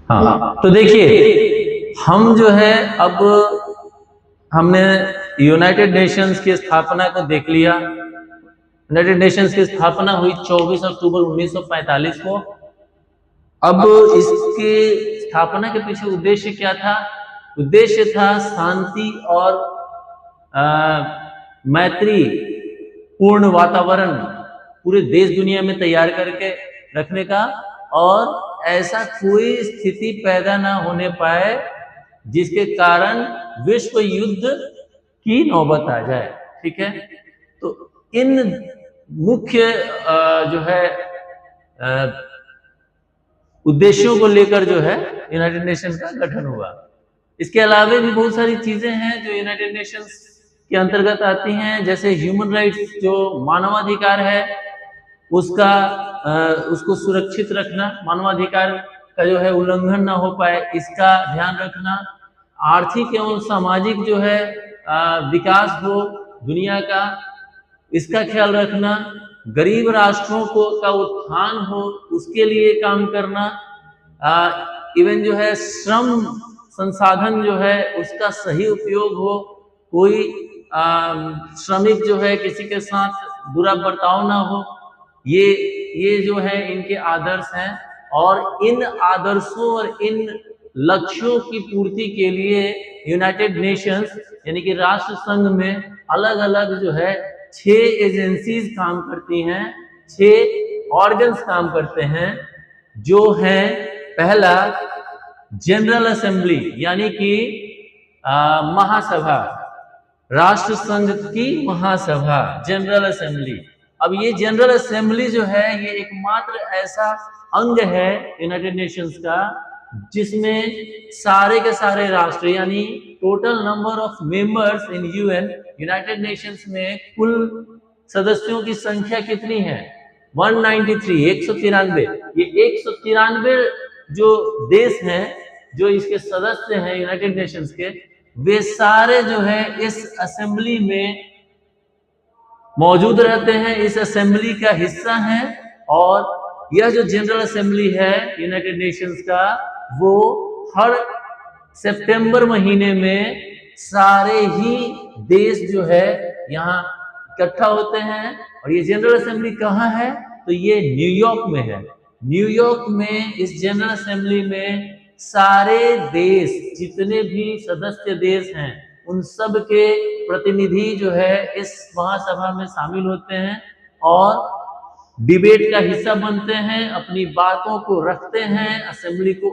हाँ, तो देखिए हम जो है अब हमने यूनाइटेड नेशंस की स्थापना को देख लिया। यूनाइटेड नेशंस की स्थापना हुई 24 अक्टूबर 1945 को। अब इसके स्थापना के पीछे उद्देश्य क्या था? उद्देश्य था शांति और मैत्री पूर्ण वातावरण पूरे देश दुनिया में तैयार करके रखने का, और ऐसा कोई स्थिति पैदा ना होने पाए जिसके कारण विश्व युद्ध की नौबत आ जाए। ठीक है, तो इन मुख्य जो है उद्देश्यों को लेकर जो है यूनाइटेड नेशन का गठन हुआ। इसके अलावा भी बहुत सारी चीजें हैं जो यूनाइटेड नेशंस के अंतर्गत आती हैं, जैसे ह्यूमन राइट्स, जो मानवाधिकार है उसका उसको सुरक्षित रखना, मानवाधिकार का जो है उल्लंघन ना हो पाए इसका ध्यान रखना, आर्थिक एवं सामाजिक जो है विकास हो दुनिया का, इसका ख्याल रखना, गरीब राष्ट्रों को का उत्थान हो उसके लिए काम करना, इवन जो है श्रम संसाधन जो है उसका सही उपयोग हो, कोई श्रमिक जो है किसी के साथ बुरा बर्ताव ना हो, ये जो है इनके आदर्श हैं। और इन आदर्शों और इन लक्ष्यों की पूर्ति के लिए यूनाइटेड नेशंस यानी कि राष्ट्र संघ में अलग अलग जो है 6 एजेंसीज काम करती हैं, 6 ऑर्गन्स काम करते हैं, जो है पहला जनरल असेंबली यानी कि महासभा, राष्ट्र संघ की महासभा, जनरल असेंबली। अब ये जनरल असेंबली जो है ये एकमात्र ऐसा अंग है यूनाइटेड नेशंस का जिसमें सारे के सारे राष्ट्र यानी total number of members in UN, United Nations में कुल सदस्यों की संख्या कितनी है? 193, 193। ये 193 जो देश हैं जो इसके सदस्य हैं यूनाइटेड नेशंस के, वे सारे जो है इस असेंबली में मौजूद रहते हैं, इस असेंबली का हिस्सा हैं। और यह जो जनरल असेंबली है यूनाइटेड नेशंस का, वो हर सितंबर महीने में सारे ही देश जो है यहाँ इकट्ठा होते हैं। और ये जनरल असेंबली कहाँ है? तो ये न्यूयॉर्क में है। न्यूयॉर्क में इस जनरल असेंबली में सारे देश, जितने भी सदस्य देश हैं, उन सब के प्रतिनिधि जो है इस महासभा में शामिल होते हैं और डिबेट का हिस्सा बनते हैं, अपनी बातों को रखते हैं, असेंबली को